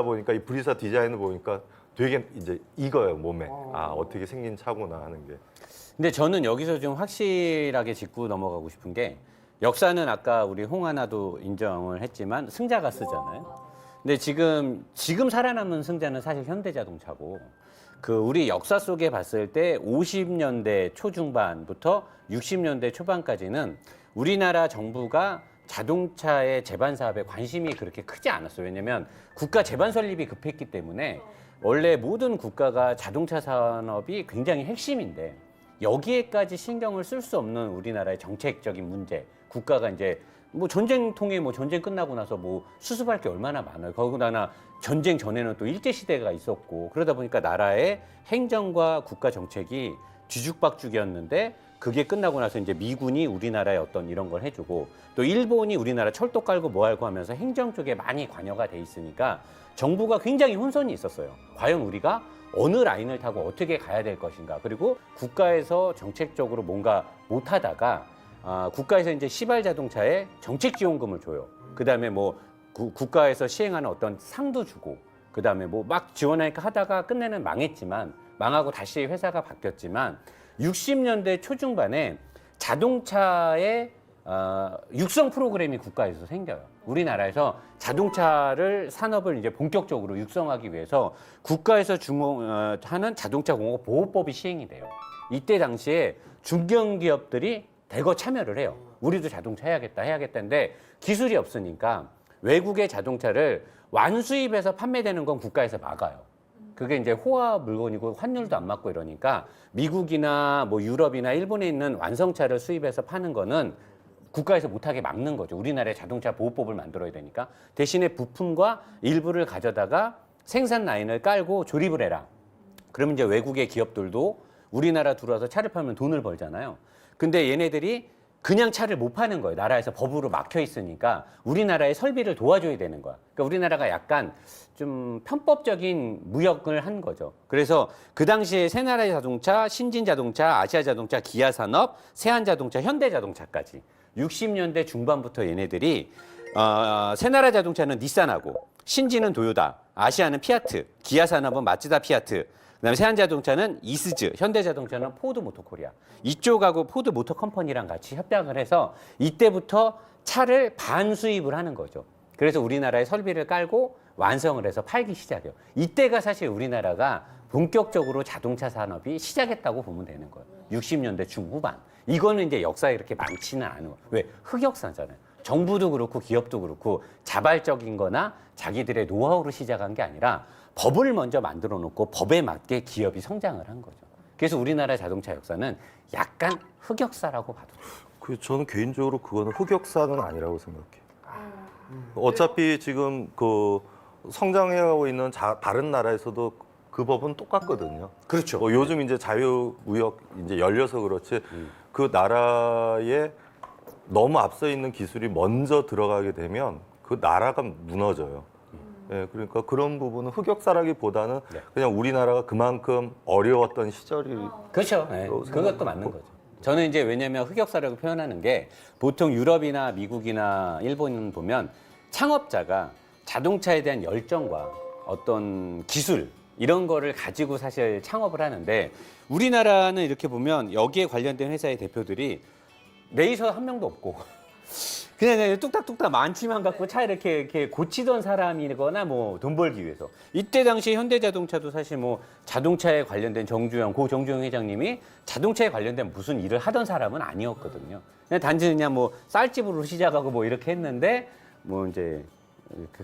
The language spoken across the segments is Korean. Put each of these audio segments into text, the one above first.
보니까 이 브리사 디자인을 보니까 되게 이제 익어요, 몸에. 아, 어떻게 생긴 차구나 하는 게. 근데 저는 여기서 좀 확실하게 짚고 넘어가고 싶은 게 역사는 아까 우리 홍하나도 인정을 했지만 승자가 쓰잖아요. 근데 지금 살아남은 승자는 사실 현대자동차고 그 우리 역사 속에 봤을 때 50년대 초중반부터 60년대 초반까지는 우리나라 정부가 자동차의 제반 사업에 관심이 그렇게 크지 않았어요. 왜냐면 국가 제반 설립이 급했기 때문에 원래 모든 국가가 자동차 산업이 굉장히 핵심인데 여기에까지 신경을 쓸 수 없는 우리나라의 정책적인 문제, 국가가 이제 뭐 전쟁 통해 뭐 전쟁 끝나고 나서 뭐 수습할 게 얼마나 많아요. 거기다가 전쟁 전에는 또 일제 시대가 있었고 그러다 보니까 나라의 행정과 국가 정책이 뒤죽박죽이었는데 그게 끝나고 나서 이제 미군이 우리나라에 어떤 이런 걸 해주고 또 일본이 우리나라 철도 깔고 뭐 하고 하면서 행정 쪽에 많이 관여가 돼 있으니까 정부가 굉장히 혼선이 있었어요. 과연 우리가 어느 라인을 타고 어떻게 가야 될 것인가. 그리고 국가에서 정책적으로 뭔가 못하다가 국가에서 이제 시발 자동차에 정책 지원금을 줘요. 그다음에 뭐 국가에서 시행하는 어떤 상도 주고 그다음에 뭐 막 지원하니까 하다가 끝내는 망했지만 망하고 다시 회사가 바뀌었지만 60년대 초중반에 자동차의 육성 프로그램이 국가에서 생겨요. 우리나라에서 자동차를 산업을 이제 본격적으로 육성하기 위해서 국가에서 하는 자동차 공업 보호법이 시행이 돼요. 이때 당시에 중견기업들이 대거 참여를 해요. 우리도 자동차 해야겠다는데 기술이 없으니까 외국의 자동차를 완수입해서 판매되는 건 국가에서 막아요. 그게 이제 호화 물건이고 환율도 안 맞고 이러니까 미국이나 뭐 유럽이나 일본에 있는 완성차를 수입해서 파는 거는 국가에서 못하게 막는 거죠. 우리나라의 자동차 보호법을 만들어야 되니까. 대신에 부품과 일부를 가져다가 생산 라인을 깔고 조립을 해라. 그러면 이제 외국의 기업들도 우리나라 들어와서 차를 팔면 돈을 벌잖아요. 근데 얘네들이 그냥 차를 못 파는 거예요. 나라에서 법으로 막혀 있으니까 우리나라의 설비를 도와줘야 되는 거야. 그러니까 우리나라가 약간 좀 편법적인 무역을 한 거죠. 그래서 그 당시에 새나라 자동차, 신진자동차, 아시아자동차, 기아산업, 세한자동차, 현대자동차까지 60년대 중반부터 얘네들이 새나라 자동차는 닛산하고 신진은 도요다, 아시아는 피아트, 기아산업은 마츠다 피아트, 그다음에 세한자동차는 이스즈, 현대자동차는 포드 모터코리아. 이쪽하고 포드 모터 컴퍼니랑 같이 협약을 해서 이때부터 차를 반수입을 하는 거죠. 그래서 우리나라의 설비를 깔고 완성을 해서 팔기 시작해요. 이때가 사실 우리나라가 본격적으로 자동차 산업이 시작했다고 보면 되는 거예요. 60년대 중후반. 이거는 이제 역사에 이렇게 많지는 않은 거예요. 왜? 흑역사잖아요. 정부도 그렇고 기업도 그렇고 자발적인 거나 자기들의 노하우로 시작한 게 아니라 법을 먼저 만들어 놓고 법에 맞게 기업이 성장을 한 거죠. 그래서 우리나라 자동차 역사는 약간 흑역사라고 봐도 돼요. 저는 개인적으로 그거는 흑역사는 아니라고 생각해요. 어차피 지금 그 성장해가고 있는 다른 나라에서도 그 법은 똑같거든요. 그렇죠. 요즘 이제 자유무역 이제 열려서 그렇지 그 나라에 너무 앞서 있는 기술이 먼저 들어가게 되면 그 나라가 무너져요. 예, 그러니까 그런 부분은 흑역사라기보다는 그냥 우리나라가 그만큼 어려웠던 시절이 그렇죠. 네, 그것도 맞는 거죠. 저는 이제 왜냐면 흑역사라고 표현하는 게 보통 유럽이나 미국이나 일본은 보면 창업자가 자동차에 대한 열정과 어떤 기술 이런 거를 가지고 사실 창업을 하는데 우리나라는 이렇게 보면 여기에 관련된 회사의 대표들이 레이서 한 명도 없고 그냥 뚝딱뚝딱 만취만 갖고 차 이렇게 고치던 사람이거나 뭐 돈 벌기 위해서. 이때 당시 현대자동차도 사실 뭐 자동차에 관련된 고 정주영 회장님이 자동차에 관련된 무슨 일을 하던 사람은 아니었거든요. 그냥 단지 그냥 뭐 쌀집으로 시작하고 뭐 이렇게 했는데 뭐 이제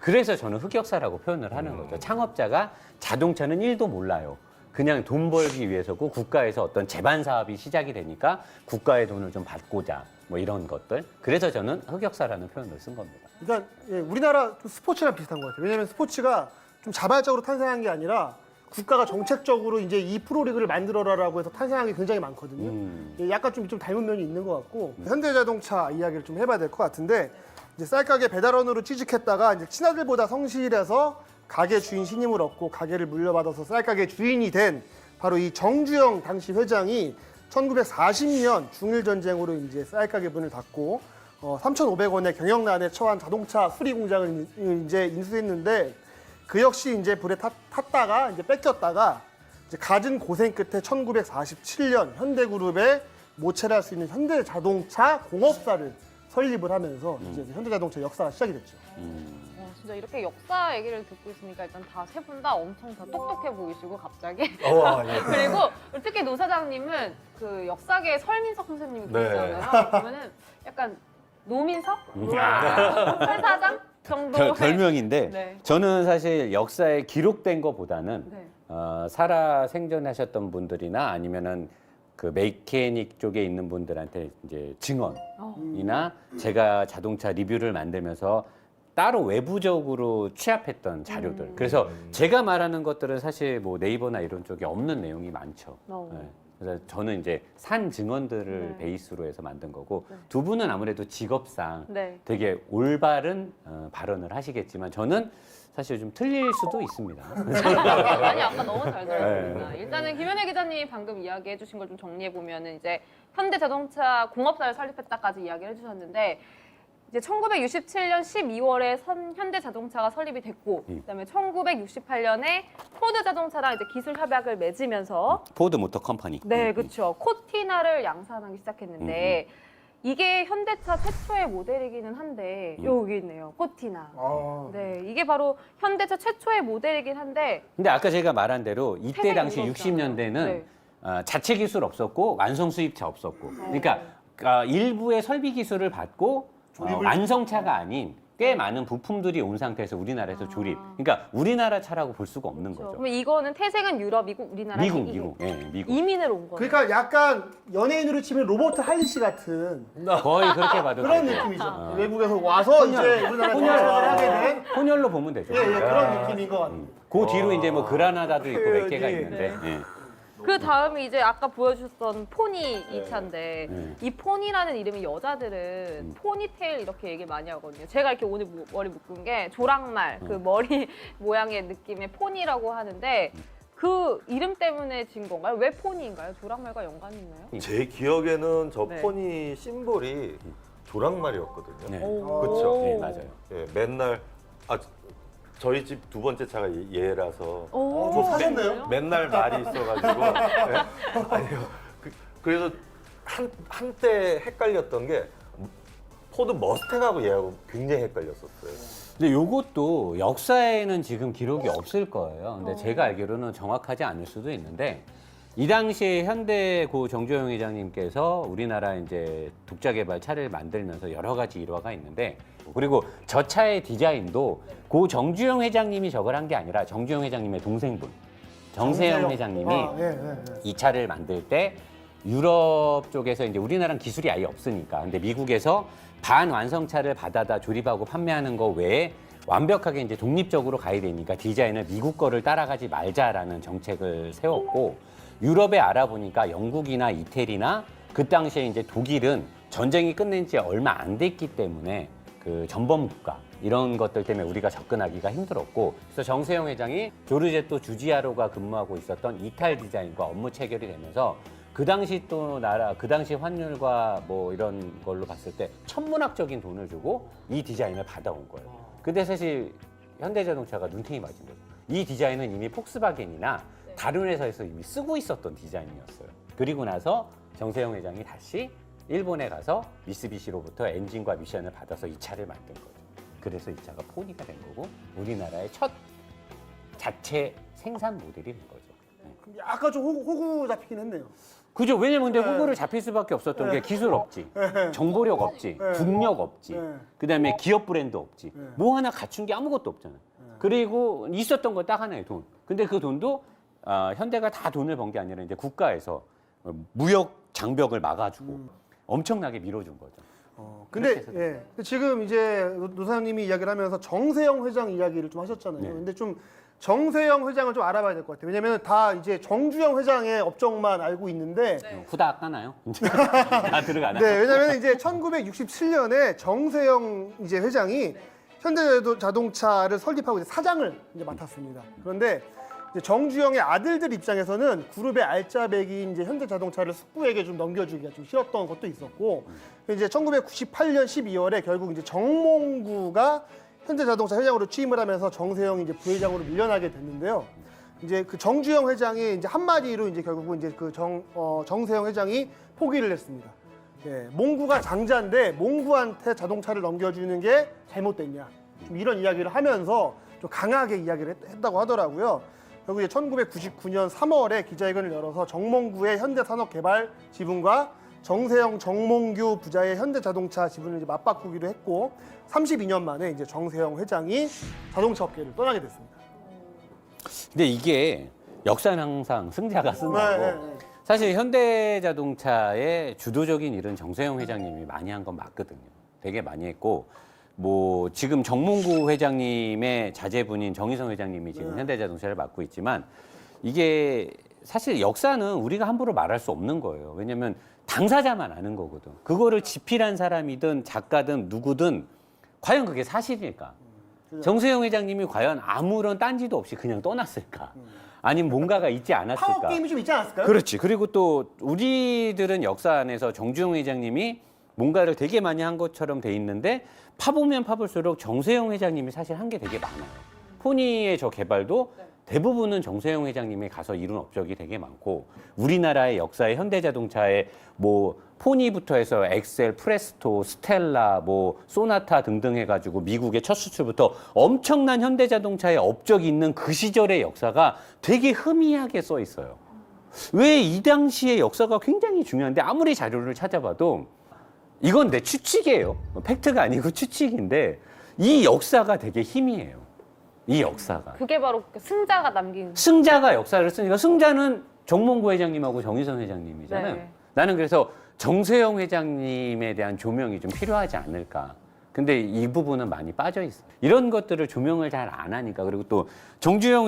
그래서 저는 흑역사라고 표현을 하는 거죠. 창업자가 자동차는 1도 몰라요. 그냥 돈 벌기 위해서고 국가에서 어떤 제반 사업이 시작이 되니까 국가의 돈을 좀 받고자 뭐 이런 것들. 그래서 저는 흑역사라는 표현을 쓴 겁니다. 그러니까 우리나라 스포츠랑 비슷한 것 같아요. 왜냐하면 스포츠가 좀 자발적으로 탄생한 게 아니라 국가가 정책적으로 이제 이 프로리그를 만들어라라고 해서 탄생한 게 굉장히 많거든요. 약간 좀 닮은 면이 있는 것 같고 현대자동차 이야기를 좀 해봐야 될 것 같은데 이제 쌀가게 배달원으로 취직했다가 이제 친아들보다 성실해서 가게 주인 신임을 얻고 가게를 물려받아서 쌀가게 주인이 된 바로 이 정주영 당시 회장이 1940년 중일전쟁으로 이제 쌀가게 문을 닫고 3,500원의 경영난에 처한 자동차 수리 공장을 이제 인수했는데 그 역시 이제 불에 탔다가 이제 뺏겼다가 이제 갖은 고생 끝에 1947년 현대그룹에 모체를 할 수 있는 현대자동차 공업사를 설립을 하면서 이제 현대자동차 역사가 시작이 됐죠. 진짜 이렇게 역사 얘기를 듣고 있으니까 일단 다 세 분 다 엄청 다 똑똑해 보이시고 갑자기 예. 그리고 특히 노 사장님은 그 역사계 설민석 선생님이 네. 계시잖아요. 그러면은 약간 노민석? 설사장 정도 별명인데 네. 저는 사실 역사에 기록된 것보다는 네. 살아 생존하셨던 분들이나 아니면은 그 메케닉 쪽에 있는 분들한테 이제 증언이나 제가 자동차 리뷰를 만들면서 따로 외부적으로 취합했던 자료들. 그래서 제가 말하는 것들은 사실 뭐 네이버나 이런 쪽에 없는 내용이 많죠. 네. 그래서 저는 이제 산 증언들을 네. 베이스로 해서 만든 거고 네. 두 분은 아무래도 직업상 네. 되게 올바른 발언을 하시겠지만 저는 사실 좀 틀릴 수도 있습니다. 아니 아까 너무 잘 네. 들었습니다. 일단은 김현애 기자님이 방금 이야기해 주신 걸 좀 정리해 보면은 이제 현대자동차 공업사를 설립했다까지 이야기를 해주셨는데 이제 1967년 12월에 현대자동차가 설립이 됐고 그다음에 1968년에 포드자동차랑 이제 기술 협약을 맺으면서 포드 모터 컴퍼니. 네, 그렇죠. 코티나를 양산하기 시작했는데 이게 현대차 최초의 모델이기는 한데 여기 있네요. 코티나. 네, 이게 바로 현대차 최초의 모델이긴 한데 근데 아까 제가 말한 대로 이때 태생이 당시 무섭잖아요. 60년대는 네. 자체 기술 없었고 완성 수입차 없었고 그러니까 일부의 설비 기술을 받고 완성차가 아닌 꽤 많은 부품들이 온 상태에서 우리나라에서 조립. 그러니까 우리나라 차라고 볼 수가 없는 그렇죠. 거죠. 그러면 이거는 태생은 유럽이고 우리나라 미국. 예, 미국. 이민을 온 거예요. 그러니까 약간 연예인으로 치면 로버트 할리시 같은 거의 그렇게 봐도 그런 되죠. 느낌이죠. 외국에서 와서 이제 우리나라에 정착을 하게 된 혼혈로 보면 되죠. 예, 그런 느낌인 것 같아요. 그 뒤로 이제 뭐 그라나다도 있고 몇 개가 있는데. 예. 그 다음에 이제 아까 보여주셨던 포니 2차인데 네. 이 포니라는 이름이 여자들은 포니테일 이렇게 얘기 많이 하거든요. 제가 이렇게 오늘 머리 묶은 게 조랑말 그 머리 모양의 느낌의 포니라고 하는데 그 이름 때문에 진 건가요? 왜 포니인가요? 조랑말과 연관이 있나요? 제 기억에는 저 네. 포니 심볼이 조랑말이었거든요. 네. 그쵸. 네, 맞아요. 예, 맨날 저희 집 두 번째 차가 얘라서 저 사셨네요? 맨날 말이 있어가지고 예? 아니요. 그래서 한때 헷갈렸던 게 포드 머스탱하고 얘하고 굉장히 헷갈렸었어요. 근데 요것도 역사에는 지금 기록이 없을 거예요. 근데 제가 알기로는 정확하지 않을 수도 있는데 이 당시에 현대 고 정주영 회장님께서 우리나라 이제 독자 개발 차를 만들면서 여러 가지 일화가 있는데 그리고 저 차의 디자인도 고 정주영 회장님이 저걸 한 게 아니라 정주영 회장님의 동생분 정세영 회장님이 이 차를 만들 때 유럽 쪽에서 이제 우리나라는 기술이 아예 없으니까 근데 미국에서 반완성차를 받아다 조립하고 판매하는 거 외에 완벽하게 이제 독립적으로 가야 되니까 디자인을 미국 거를 따라가지 말자라는 정책을 세웠고 유럽에 알아보니까 영국이나 이태리나 그 당시에 이제 독일은 전쟁이 끝낸 지 얼마 안 됐기 때문에 그 전범 국가 이런 것들 때문에 우리가 접근하기가 힘들었고 그래서 정세영 회장이 조르제토 주지아로가 근무하고 있었던 이탈 디자인과 업무 체결이 되면서 그 당시 또 그 당시 환율과 뭐 이런 걸로 봤을 때 천문학적인 돈을 주고 이 디자인을 받아온 거예요. 근데 사실 현대자동차가 눈탱이 맞은 거죠. 이 디자인은 이미 폭스바겐이나 다른 회사에서 이미 쓰고 있었던 디자인이었어요. 그리고 나서 정세영 회장이 다시 일본에 가서 미쓰비시로부터 엔진과 미션을 받아서 이 차를 만든 거죠. 그래서 이 차가 포니가 된 거고 우리나라의 첫 자체 생산 모델이 된 거죠. 약간 좀 호구 잡히긴 했네요. 그죠? 왜냐면 근데 호구를 잡힐 수밖에 없었던 게 기술 없지, 정보력 없지, 국력 없지, 그다음에 기업 브랜드 없지, 뭐 하나 갖춘 게 아무것도 없잖아요. 그리고 있었던 거 딱 하나의 돈. 근데 그 돈도 현대가 다 돈을 번 게 아니라 이제 국가에서 무역 장벽을 막아주고 엄청나게 밀어준 거죠. 근데 지금 이제 노 사장님이 이야기를 하면서 정세영 회장 이야기를 좀 하셨잖아요. 네. 근데 좀 정세영 회장을 좀 알아봐야 될 것 같아요. 왜냐면 다 이제 정주영 회장의 업적만 알고 있는데 후다닥 까나요? 다 들어가나요? 네, 왜냐면 이제 1967년에 정세영 이제 회장이 현대자동차를 설립하고 이제 사장을 이제 맡았습니다. 그런데 이제 정주영의 아들들 입장에서는 그룹의 알짜배기인 이제 현대자동차를 숙부에게 좀 넘겨주기가 좀 싫었던 것도 있었고, 이제 1998년 12월에 결국 이제 정몽구가 현대자동차 회장으로 취임을 하면서 정세영 이제 부회장으로 밀려나게 됐는데요. 이제 그 정주영 회장이 이제 한마디로 이제 결국은 이제 그 정세영 회장이 포기를 했습니다. 예, 몽구가 장자인데 몽구한테 자동차를 넘겨주는 게 잘못됐냐. 좀 이런 이야기를 하면서 좀 강하게 이야기를 했다고 하더라고요. 결국 이제 1999년 3월에 기자회견을 열어서 정몽구의 현대산업개발 지분과 정세영, 정몽규 부자의 현대자동차 지분을 이제 맞바꾸기로 했고 32년 만에 이제 정세영 회장이 자동차 업계를 떠나게 됐습니다. 근데 이게 역사는 항상 승자가 쓴다고. 네. 사실 현대자동차의 주도적인 일은 정세영 회장님이 많이 한 건 맞거든요. 되게 많이 했고 뭐 지금 정몽구 회장님의 자제분인 정의성 회장님이 지금 현대자동차를 맡고 있지만 이게 사실 역사는 우리가 함부로 말할 수 없는 거예요. 왜냐하면 당사자만 아는 거거든. 그거를 집필한 사람이든 작가든 누구든 과연 그게 사실일까? 정세영 회장님이 과연 아무런 딴지도 없이 그냥 떠났을까? 아니면 뭔가가 있지 않았을까? 파워 게임이 좀 있지 않았을까요? 그렇지. 그리고 또 우리들은 역사 안에서 정주영 회장님이 뭔가를 되게 많이 한 것처럼 돼 있는데 파보면 파볼수록 정세영 회장님이 사실 한 게 되게 많아요. 포니의 저 개발도 대부분은 정세영 회장님이 가서 이룬 업적이 되게 많고 우리나라의 역사의 현대자동차의 뭐 포니부터 해서 엑셀, 프레스토, 스텔라, 뭐 소나타 등등 해가지고 미국의 첫 수출부터 엄청난 현대자동차의 업적이 있는 그 시절의 역사가 되게 흐미하게 써 있어요. 왜 이 당시의 역사가 굉장히 중요한데 아무리 자료를 찾아봐도 이건 내 추측이에요. 팩트가 아니고 추측인데 이 역사가 되게 희미해요. 이 역사가. 그게 바로 그 승자가 남긴. 승자가 역사를 쓰니까 승자는 정몽구 회장님하고 정의선 회장님이잖아요. 네. 나는 그래서 정세영 회장님에 대한 조명이 좀 필요하지 않을까. 근데 이 부분은 많이 빠져 있어요. 이런 것들을 조명을 잘 안 하니까. 그리고 또 정주영